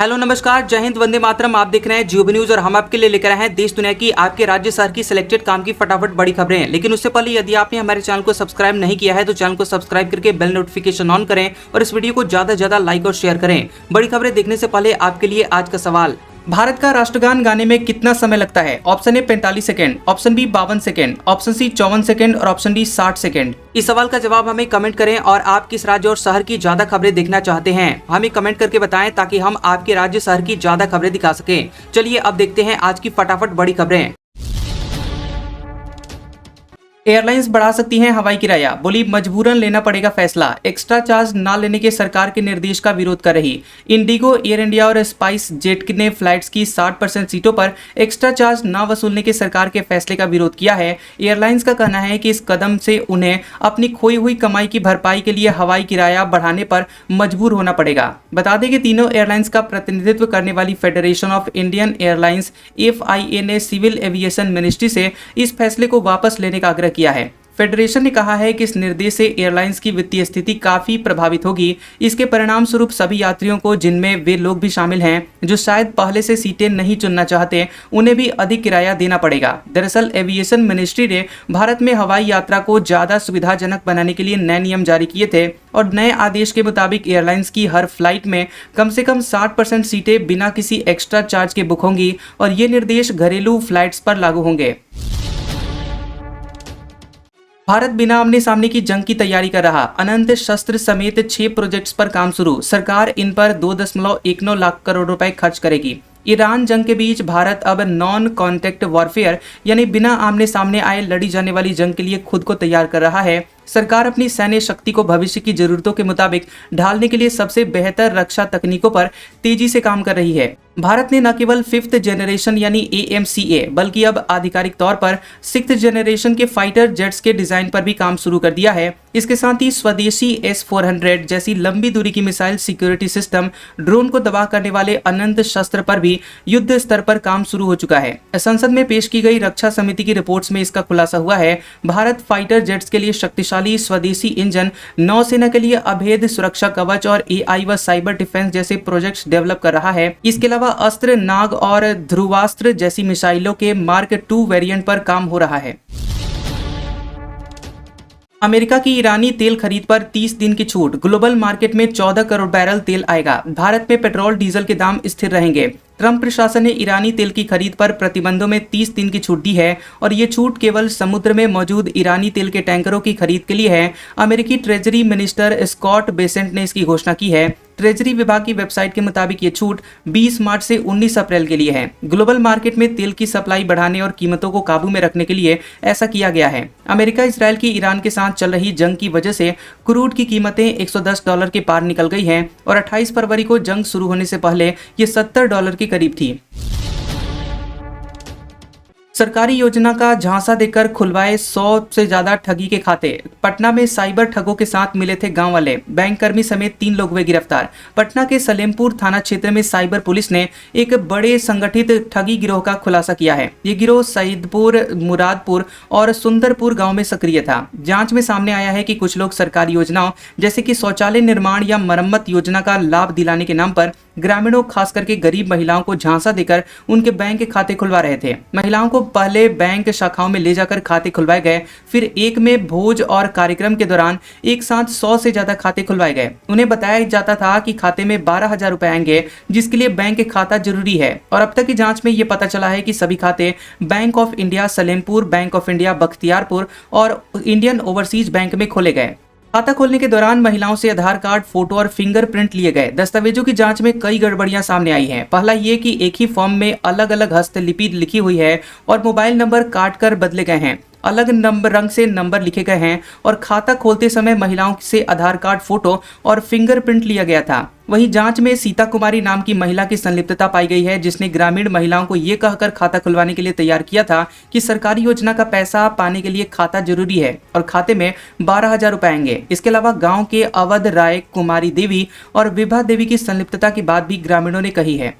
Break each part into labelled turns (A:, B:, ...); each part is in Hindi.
A: हेलो नमस्कार, जय हिंद, वंदे मातरम। आप देख रहे हैं जियो न्यूज और हम आपके लिए लेकर आए हैं देश दुनिया की, आपके राज्य शहर की सिलेक्टेड काम की फटाफट बड़ी खबरें। लेकिन उससे पहले यदि आपने हमारे चैनल को सब्सक्राइब नहीं किया है तो चैनल को सब्सक्राइब करके बेल नोटिफिकेशन ऑन करें और इस वीडियो को ज्यादा से ज्यादा लाइक और शेयर करें। बड़ी खबरें देखने से पहले आपके लिए आज का सवाल, भारत का राष्ट्रगान गाने में कितना समय लगता है? Option A 45 second, option B 52 second, option C 54 second और ऑप्शन डी 60 सेकंड। इस सवाल का जवाब हमें कमेंट करें और आप किस राज्य और शहर की ज्यादा खबरें देखना चाहते हैं हमें कमेंट करके बताएं ताकि हम आपके राज्य शहर की ज्यादा खबरें दिखा सकें। चलिए अब देखते हैं आज की फटाफट बड़ी खबरें। एयरलाइंस बढ़ा सकती हैं हवाई किराया, बोली मजबूरन लेना पड़ेगा फैसला। एक्स्ट्रा चार्ज ना लेने के सरकार के निर्देश का विरोध कर रही इंडिगो, एयर इंडिया और स्पाइस जेट ने फ्लाइट्स की 60% सीटों पर एक्स्ट्रा चार्ज ना वसूलने के सरकार के फैसले का विरोध किया है। एयरलाइंस का कहना है कि इस कदम से उन्हें अपनी खोई हुई कमाई की भरपाई के लिए हवाई किराया बढ़ाने पर मजबूर होना पड़ेगा। बता दें कि तीनों एयरलाइंस का प्रतिनिधित्व करने वाली federation of Indian airlines FIA ने सिविल एविएशन मिनिस्ट्री से इस फैसले को वापस लेने का आग्रह किया है। फेडरेशन ने कहा है कि इस निर्देश से एयरलाइंस की वित्तीय स्थिति काफी प्रभावित होगी। इसके परिणाम स्वरूप सभी यात्रियों को, जिनमें वे लोग भी शामिल हैं जो शायद पहले से सीटें नहीं चुनना चाहते, उन्हें भी अधिक किराया देना पड़ेगा। दरअसल एविएशन मिनिस्ट्री ने भारत में हवाई यात्रा को ज्यादा सुविधाजनक बनाने के लिए नए नियम जारी किए थे और नए आदेश के मुताबिक एयरलाइंस की हर फ्लाइट में कम से कम 60% सीटें बिना किसी एक्स्ट्रा चार्ज के बुक होंगी और ये निर्देश घरेलू फ्लाइट्स पर लागू होंगे। भारत बिना आमने सामने की जंग की तैयारी कर रहा, अनंत शस्त्र समेत 6 प्रोजेक्ट्स पर काम शुरू। सरकार इन पर 2.19 लाख करोड़ रुपए खर्च करेगी। ईरान जंग के बीच भारत अब नॉन कॉन्टैक्ट वॉरफेयर यानी बिना आमने सामने आए लड़ी जाने वाली जंग के लिए खुद को तैयार कर रहा है। सरकार अपनी सैन्य शक्ति को भविष्य की जरूरतों के मुताबिक ढालने के लिए सबसे बेहतर रक्षा तकनीकों पर तेजी से काम कर रही है। भारत ने न केवल 5th जनरेशन यानी AMCA बल्कि अब आधिकारिक तौर पर 6th जनरेशन के फाइटर जेट्स के डिजाइन पर भी काम शुरू कर दिया है। इसके साथ ही स्वदेशी S-400 जैसी लंबी दूरी की मिसाइल सिक्योरिटी सिस्टम, ड्रोन को तबाह करने वाले अनंत शस्त्र पर भी युद्ध स्तर पर काम शुरू हो चुका है। संसद में पेश की गई रक्षा समिति की रिपोर्ट्स में इसका खुलासा हुआ है। भारत फाइटर जेट्स के लिए शक्तिशाली स्वदेशी इंजन, नौसेना के लिए अभेद सुरक्षा कवच और AI व साइबर डिफेंस जैसे प्रोजेक्ट्स डेवलप कर रहा है। इसके अलावा अस्त्र, नाग और ध्रुवास्त्र जैसी मिसाइलों के मार्क 2 वेरिएंट पर काम हो रहा है। अमेरिका की ईरानी तेल खरीद पर 30 दिन की छूट, ग्लोबल मार्केट में 14 करोड़ बैरल तेल आएगा। भारत में पेट्रोल डीजल के दाम स्थिर रहेंगे। ट्रंप प्रशासन ने ईरानी तेल की खरीद पर प्रतिबंधों में 30 दिन की छूट दी है और ये छूट केवल समुद्र में मौजूद ईरानी तेल के टैंकरों की खरीद के लिए है। अमेरिकी ट्रेजरी मिनिस्टर स्कॉट बेसेंट ने इसकी घोषणा की है। ट्रेजरी विभाग की वेबसाइट के मुताबिक ये छूट 20 मार्च से 19 अप्रैल के लिए है। ग्लोबल मार्केट में तेल की सप्लाई बढ़ाने और कीमतों को काबू में रखने के लिए ऐसा किया गया है। अमेरिका इसराइल की ईरान के साथ चल रही जंग की वजह से क्रूड की कीमतें $110 के पार निकल गई हैं और 28 फरवरी को जंग शुरू होने से पहले ये $70 के करीब थी। सरकारी योजना का झांसा देकर खुलवाए 100 से ज्यादा ठगी के खाते। पटना में साइबर ठगों के साथ मिले थे गांव वाले, बैंक कर्मी समेत 3 लोग हुए गिरफ्तार। पटना के सलेमपुर थाना क्षेत्र में साइबर पुलिस ने एक बड़े संगठित ठगी गिरोह का खुलासा किया है। ये गिरोह सईदपुर, मुरादपुर और सुंदरपुर गांव में सक्रिय था। जांच में सामने आया है कि कुछ लोग सरकारी योजनाओं जैसे कि शौचालय निर्माण या मरम्मत योजना का लाभ दिलाने के नाम पर ग्रामीणों, खास करके गरीब महिलाओं को झांसा देकर उनके बैंक खाते खुलवा रहे थे। महिलाओं को पहले बैंक शाखाओं में ले जाकर खाते खुलवाए गए, फिर एक में भोज और कार्यक्रम के दौरान एक साथ 100 से ज्यादा खाते खुलवाए गए। उन्हें बताया जाता था कि खाते में 12,000 रुपए आएंगे, जिसके लिए बैंक खाता जरूरी है। और अब तक की जांच में ये पता चला है कि सभी खाते bank of India Salempur, bank of India Bakhtiyarpur और इंडियन ओवरसीज बैंक में खोले गए। खाता खोलने के दौरान महिलाओं से आधार कार्ड, फोटो और फिंगरप्रिंट लिए गए। दस्तावेजों की जांच में कई गड़बड़ियां सामने आई हैं। पहला ये कि एक ही फॉर्म में अलग अलग हस्तलिपि लिखी हुई है और मोबाइल नंबर काट कर बदले गए हैं। अलग नंबर, रंग से नंबर लिखे गए हैं और खाता खोलते समय महिलाओं से आधार कार्ड, फोटो और फिंगरप्रिंट लिया गया था। वहीं जांच में सीता कुमारी नाम की महिला की संलिप्तता पाई गई है, जिसने ग्रामीण महिलाओं को ये कहकर खाता खुलवाने के लिए तैयार किया था कि सरकारी योजना का पैसा पाने के लिए खाता जरूरी है और खाते में 12,000 रुपए आएंगे। इसके अलावा गाँव के अवध राय, कुमारी देवी और विभा देवी की संलिप्तता की बात भी ग्रामीणों ने कही है।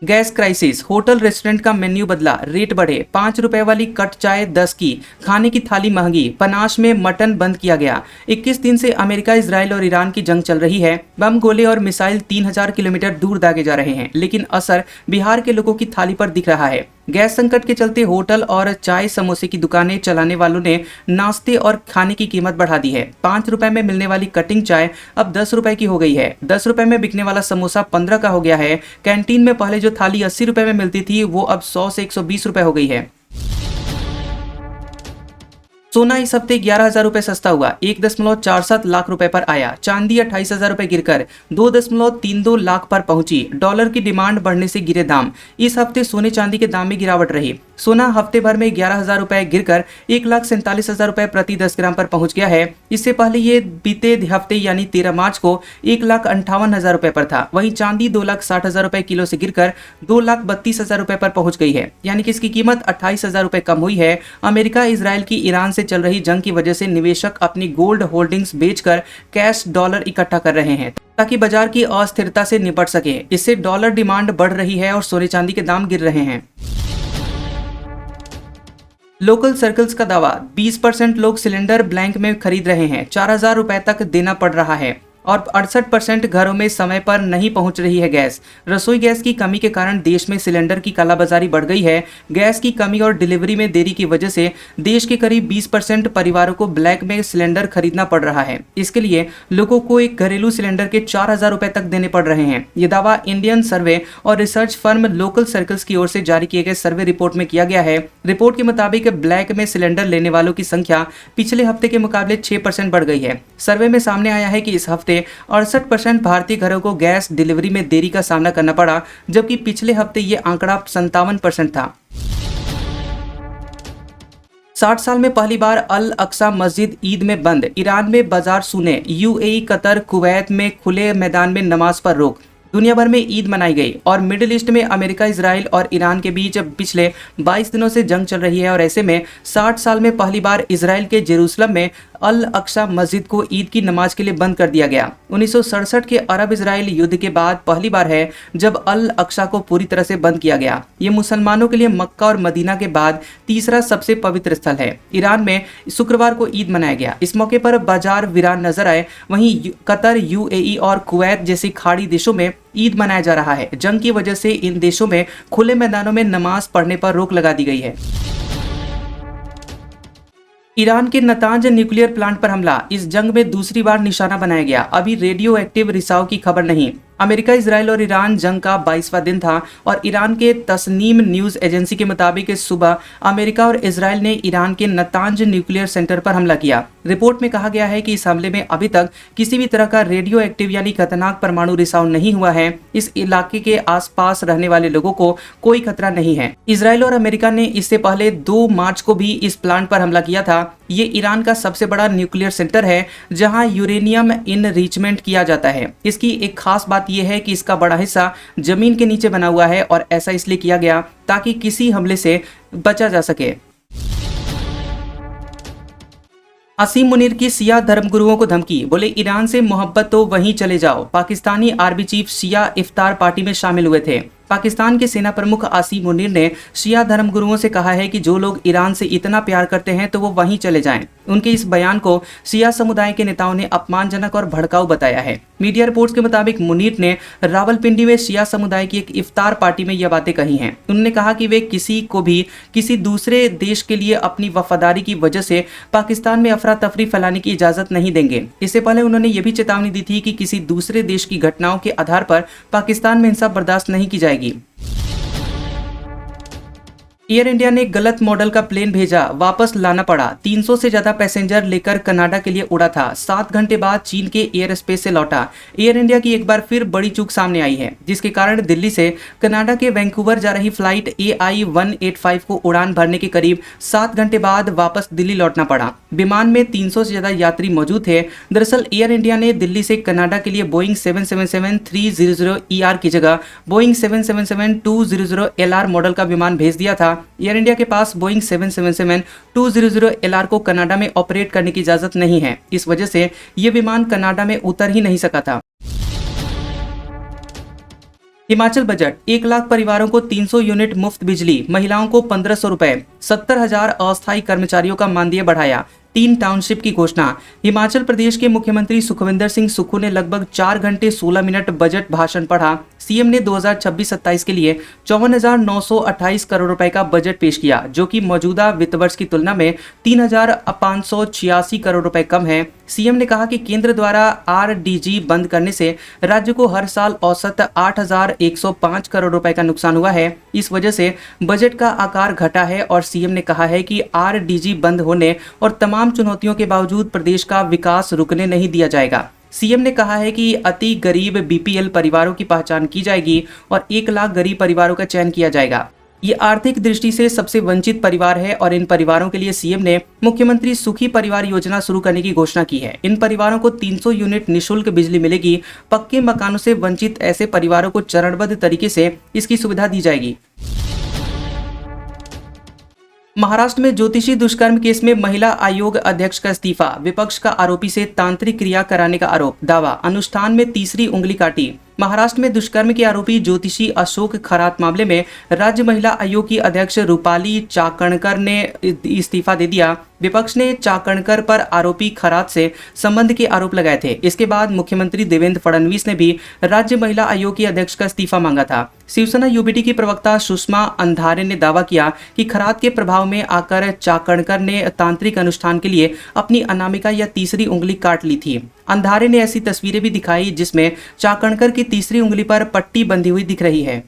A: गैस क्राइसिस, होटल रेस्टोरेंट का मेन्यू बदला, रेट बढ़े, 5 रुपए वाली कट चाय 10 की, खाने की थाली महंगी, पनाश में मटन बंद किया गया। 21 दिन से अमेरिका, इजराइल और ईरान की जंग चल रही है। बम, गोले और मिसाइल 3000 किलोमीटर दूर दागे जा रहे हैं, लेकिन असर बिहार के लोगों की थाली पर दिख रहा है। गैस संकट के चलते होटल और चाय समोसे की दुकानें चलाने वालों ने नाश्ते और खाने की कीमत बढ़ा दी है। 5 रुपए में मिलने वाली कटिंग चाय अब 10 रुपए की हो गई है। 10 रुपए में बिकने वाला समोसा 15 का हो गया है। कैंटीन में पहले जो थाली 80 रुपए में मिलती थी वो अब 100 से 120 रुपए हो गई है। सोना इस हफ्ते 11,000 रुपए सस्ता हुआ, 1.47 लाख रुपए पर आया। चांदी 28,000 रुपए गिरकर 2.32 लाख पर पहुंची। डॉलर की डिमांड बढ़ने से गिरे दाम। इस हफ्ते सोने चांदी के दाम में गिरावट रही। सोना हफ्ते भर में 11,000 रुपए गिरकर 1,47,000 रुपए प्रति 10 ग्राम पर पहुंच गया है। इससे पहले ये बीते हफ्ते यानी 13 मार्च को 1,58,000 रुपए पर था। वहीं चांदी 2,60,000 रुपए किलो से गिरकर 2,32,000 रुपए पर पहुंच गई है, यानी कि इसकी कीमत 28,000 रुपए कम हुई है। अमेरिका, इजराइल की ईरान से चल रही जंग की वजह से निवेशक अपनी गोल्ड होल्डिंग्स बेचकर कैश डॉलर इकट्ठा कर रहे हैं ताकि बाजार की अस्थिरता से निपट सके। इससे डॉलर डिमांड बढ़ रही है और सोने चांदी के दाम गिर रहे हैं। लोकल सर्कल्स का दावा, 20% लोग सिलेंडर ब्लैंक में खरीद रहे हैं। 4,000 रुपए तक देना पड़ रहा है और 68% घरों में समय पर नहीं पहुंच रही है गैस। रसोई गैस की कमी के कारण देश में सिलेंडर की कालाबाजारी बढ़ गई है। गैस की कमी और डिलीवरी में देरी की वजह से देश के करीब 20% परिवारों को ब्लैक में सिलेंडर खरीदना पड़ रहा है। इसके लिए लोगों को एक घरेलू सिलेंडर के 4,000 रुपए तक देने पड़ रहे हैं। ये दावा इंडियन सर्वे और रिसर्च फर्म लोकल सर्कल्स की ओर से जारी किए गए सर्वे रिपोर्ट में किया गया है। रिपोर्ट के मुताबिक ब्लैक में सिलेंडर लेने वालों की संख्या पिछले हफ्ते के मुकाबले 6% बढ़ गई है। सर्वे में सामने आया है कि इस हफ्ते 68% भारतीय घरों को गैस डिलीवरी में देरी का सामना करना पड़ा, जबकि पिछले हफ्ते ये आंकड़ा 57% था। 60 साल में पहली बार अल अक्सा मस्जिद ईद में बंद, ईरान में बाजार सूने, यूएई, कतर, कुवैत में खुले मैदान में नमाज पर रोक। दुनिया भर में ईद मनाई गई और मिडिल ईस्ट में अमेरिका, इजराइल और ईरान के बीच पिछले 22 दिनों से जंग चल रही है और ऐसे में 60 साल में पहली बार इजराइल के जेरूसलम में अल अक्सा मस्जिद को ईद की नमाज के लिए बंद कर दिया गया। 1967 के अरब इजराइल युद्ध के बाद पहली बार है जब अल अक्सा को पूरी तरह से बंद किया गया। ये मुसलमानों के लिए मक्का और मदीना के बाद तीसरा सबसे पवित्र स्थल है। ईरान में शुक्रवार को ईद मनाया गया। इस मौके पर बाजार वीरान नजर आए। वहीं कतर, यूएई और कुवैत जैसी खाड़ी देशों में ईद मनाया जा रहा है। जंग की वजह से इन देशों में खुले मैदानों में नमाज पढ़ने पर रोक लगा दी गई है। ईरान के नतांज न्यूक्लियर प्लांट पर हमला, इस जंग में दूसरी बार निशाना बनाया गया। अभी रेडियो एक्टिव रिसाव की खबर नहीं। अमेरिका, इजराइल और ईरान जंग का 22वां दिन था और ईरान के तस्नीम न्यूज एजेंसी के मुताबिक इस सुबह अमेरिका और इजराइल ने ईरान के नतांज न्यूक्लियर सेंटर पर हमला किया। रिपोर्ट में कहा गया है कि इस हमले में अभी तक किसी भी तरह का रेडियो एक्टिव यानी खतरनाक परमाणु रिसाव नहीं हुआ है। इस इलाके के आसपास रहने वाले लोगों को कोई खतरा नहीं है। इजराइल और अमेरिका ने इससे पहले 2 मार्च को भी इस प्लांट पर हमला किया था। ये ईरान का सबसे बड़ा न्यूक्लियर सेंटर है जहां यूरेनियम इनरिचमेंट किया जाता है। इसकी एक खास बात यह है कि इसका बड़ा हिस्सा जमीन के नीचे बना हुआ है और ऐसा इसलिए किया गया ताकि किसी हमले से बचा जा सके। असीम मुनीर की शिया धर्मगुरुओं को धमकी, बोले ईरान से मोहब्बत तो वहीं चले जाओ। पाकिस्तानी आर्मी चीफ शिया इफ्तार पार्टी में शामिल हुए थे। पाकिस्तान के सेना प्रमुख आसिम मुनीर ने शिया धर्मगुरुओं से कहा है कि जो लोग ईरान से इतना प्यार करते हैं तो वो वहीं चले जाएं। उनके इस बयान को शिया समुदाय के नेताओं ने अपमानजनक और भड़काऊ बताया है। मीडिया रिपोर्ट्स के मुताबिक मुनीर ने रावलपिंडी में शिया समुदाय की एक इफ्तार पार्टी में यह बातें कही हैं। उन्होंने कहा कि वे किसी को भी किसी दूसरे देश के लिए अपनी वफादारी की वजह से पाकिस्तान में अफरा तफरी फैलाने की इजाजत नहीं देंगे। इससे पहले उन्होंने ये भी चेतावनी दी थी कि किसी दूसरे देश की घटनाओं के आधार पर पाकिस्तान में हिंसा बर्दाश्त नहीं की जाएगी। एयर इंडिया ने गलत मॉडल का प्लेन भेजा, वापस लाना पड़ा। 300 से ज्यादा पैसेंजर लेकर कनाडा के लिए उड़ा था। 7 घंटे बाद चीन के एयर स्पेस से लौटा। एयर इंडिया की एक बार फिर बड़ी चूक सामने आई है, जिसके कारण दिल्ली से कनाडा के वैंकूवर जा रही फ्लाइट AI 185 को उड़ान भरने के करीब 7 घंटे बाद वापस दिल्ली लौटना पड़ा। विमान में 300 से ज्यादा यात्री मौजूद थे। दरअसल एयर इंडिया ने दिल्ली से कनाडा के लिए बोइंग 777-300ER की जगह बोइंग 777-200 LR मॉडल का विमान भेज दिया था। एयर इंडिया के पास बोइंग 777-200 LR को कनाडा में ऑपरेट करने की इजाजत नहीं है। इस वजह से यह विमान कनाडा में उतर ही नहीं सका था। हिमाचल बजट 1 लाख परिवारों को 300 यूनिट मुफ्त बिजली, महिलाओं को 1500 रुपए, 70,000 अस्थायी कर्मचारियों का मानदेय बढ़ाया, 3 टाउनशिप की घोषणा। हिमाचल प्रदेश के मुख्यमंत्री सुखविंदर सिंह सुक्खू ने लगभग 4 घंटे 16 मिनट बजट भाषण पढ़ा। सीएम ने 2026-27 के लिए 54,928 करोड़ रुपए का बजट पेश किया, जो कि मौजूदा वित्त वर्ष की तुलना में 3,586 करोड़ रुपए कम है। सीएम ने कहा कि केंद्र द्वारा आरडीजी बंद करने से राज्य को हर साल औसत 8,105 करोड़ रुपए का नुकसान हुआ है। इस वजह से बजट का आकार घटा है और सीएम ने कहा है कि आरडीजी बंद होने और तमाम चुनौतियों के बावजूद प्रदेश का विकास रुकने नहीं दिया जाएगा। सीएम ने कहा है कि अति गरीब बीपीएल परिवारों की पहचान की जाएगी और 1 लाख गरीब परिवारों का चयन किया जाएगा। ये आर्थिक दृष्टि से सबसे वंचित परिवार है और इन परिवारों के लिए सीएम ने मुख्यमंत्री सुखी परिवार योजना शुरू करने की घोषणा की है। इन परिवारों को 300 यूनिट निःशुल्क बिजली मिलेगी। पक्के मकानों से वंचित ऐसे परिवारों को चरणबद्ध तरीके से इसकी सुविधा दी जाएगी। महाराष्ट्र में ज्योतिषी दुष्कर्म केस में महिला आयोग अध्यक्ष का इस्तीफा, विपक्ष का आरोपी से तांत्रिक क्रिया कराने का आरोप, दावा अनुष्ठान में तीसरी उंगली काटी। महाराष्ट्र में दुष्कर्म के आरोपी ज्योतिषी अशोक खरात मामले में राज्य महिला आयोग की अध्यक्ष रूपाली चाकणकर ने इस्तीफा दे दिया। विपक्ष ने चाकणकर पर आरोपी खरात से संबंध के आरोप लगाए थे। इसके बाद मुख्यमंत्री देवेंद्र फडणवीस ने भी राज्य महिला आयोग की अध्यक्ष का इस्तीफा मांगा था। शिवसेना यूबीटी की प्रवक्ता सुषमा अंधारे ने दावा किया कि खरात के प्रभाव में आकर चाकणकर ने तांत्रिक अनुष्ठान के लिए अपनी अनामिका या तीसरी उंगली काट ली थी। अंधारे ने ऐसी तस्वीरें भी दिखाई जिसमें चाकणकर की तीसरी उंगली पर पट्टी बंधी हुई दिख रही है।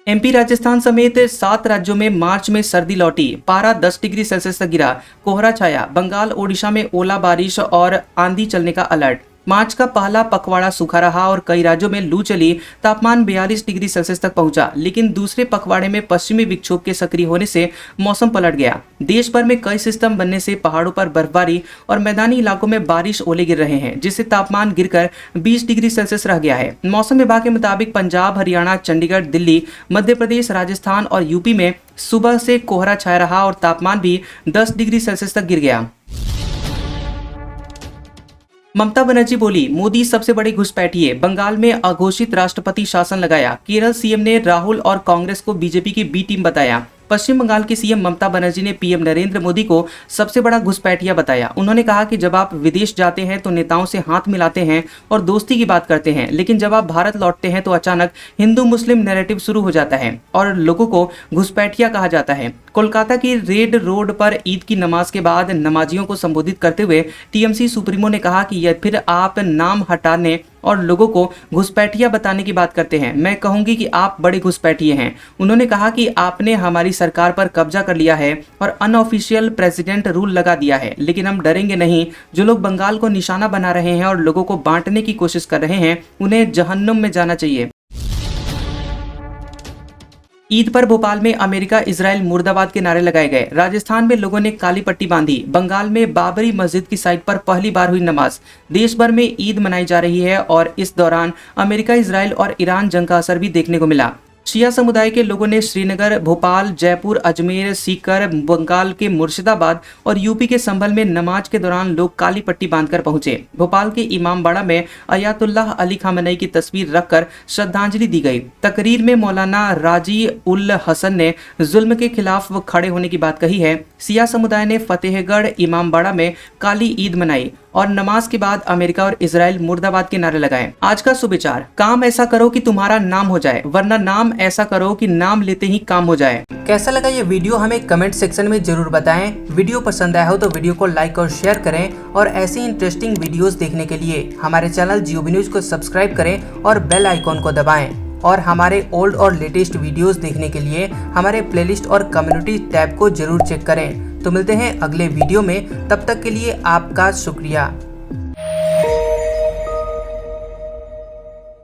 A: एमपी, राजस्थान समेत 7 राज्यों में मार्च में सर्दी लौटी, पारा 10 डिग्री सेल्सियस तक गिरा, कोहरा छाया। बंगाल, ओडिशा में ओला बारिश और आंधी चलने का अलर्ट। मार्च का पहला पखवाड़ा सूखा रहा और कई राज्यों में लू चली। तापमान 42 डिग्री सेल्सियस तक पहुंचा, लेकिन दूसरे पखवाड़े में पश्चिमी विक्षोभ के सक्रिय होने से मौसम पलट गया। देश भर में कई सिस्टम बनने से पहाड़ों पर बर्फबारी और मैदानी इलाकों में बारिश ओले गिर रहे हैं, जिससे तापमान गिरकर 20 डिग्री सेल्सियस रह गया है। मौसम विभाग के मुताबिक पंजाब, हरियाणा, चंडीगढ़, दिल्ली, मध्य प्रदेश, राजस्थान और यूपी में सुबह से कोहरा छाया रहा और तापमान भी 10 डिग्री सेल्सियस तक गिर गया। ममता बनर्जी बोली, मोदी सबसे बड़े घुसपैठिए। बंगाल में अघोषित राष्ट्रपति शासन लगाया। केरल सीएम ने राहुल और कांग्रेस को बीजेपी की बी टीम बताया। पश्चिम बंगाल की सीएम ममता बनर्जी ने पीएम नरेंद्र मोदी को सबसे बड़ा घुसपैठिया बताया। उन्होंने कहा कि जब आप विदेश जाते हैं तो नेताओं से हाथ मिलाते हैं और दोस्ती की बात करते हैं, लेकिन जब आप भारत लौटते हैं तो अचानक हिंदू मुस्लिम नैरेटिव शुरू हो जाता है और लोगों को घुसपैठिया कहा जाता है। कोलकाता की रेड रोड पर ईद की नमाज के बाद नमाजियों को संबोधित करते हुए टीएमसी सुप्रीमो ने कहा कि यह फिर आप नाम हटाने और लोगों को घुसपैठिया बताने की बात करते हैं। मैं कहूंगी कि आप बड़े घुसपैठिए हैं। उन्होंने कहा कि आपने हमारी सरकार पर कब्जा कर लिया है और अनऑफिशियल प्रेसिडेंट रूल लगा दिया है, लेकिन हम डरेंगे नहीं। जो लोग बंगाल को निशाना बना रहे हैं और लोगों को बांटने की कोशिश कर रहे हैं, उन्हें जहन्नुम में जाना चाहिए। ईद पर भोपाल में अमेरिका इजराइल मुर्दाबाद के नारे लगाए गए। राजस्थान में लोगों ने काली पट्टी बांधी। बंगाल में बाबरी मस्जिद की साइट पर पहली बार हुई नमाज। देश भर में ईद मनाई जा रही है और इस दौरान अमेरिका, इजराइल और ईरान जंग का असर भी देखने को मिला। शिया समुदाय के लोगों ने श्रीनगर, भोपाल, जयपुर, अजमेर, सीकर, बंगाल के मुर्शिदाबाद और यूपी के संभल में नमाज के दौरान लोग काली पट्टी बांधकर पहुंचे। भोपाल के इमामबाड़ा में अयातुल्लाह अली खामेनी की तस्वीर रखकर श्रद्धांजलि दी गई। तकरीर में मौलाना राजी उल हसन ने जुल्म के खिलाफ खड़े होने की बात कही है। शिया समुदाय ने फतेहगढ़ इमामबाड़ा में काली ईद मनाई और नमाज के बाद अमेरिका और इजराइल मुर्दाबाद के नारे लगाए। आज का सुविचार, काम ऐसा करो कि तुम्हारा नाम हो जाए, वरना नाम ऐसा करो कि नाम लेते ही काम हो जाए। कैसा लगा ये वीडियो हमें कमेंट सेक्शन में जरूर बताएं। वीडियो पसंद आया हो तो वीडियो को लाइक और शेयर करें और ऐसी इंटरेस्टिंग वीडियोस देखने के लिए हमारे चैनल जियोबी न्यूज को सब्सक्राइब करें और बेल आइकॉन को दबाएं। और हमारे ओल्ड और लेटेस्ट वीडियोस देखने के लिए हमारे प्लेलिस्ट और कम्युनिटी टैब को जरूर चेक करें। तो मिलते हैं अगले वीडियो में, तब तक के लिए आपका शुक्रिया।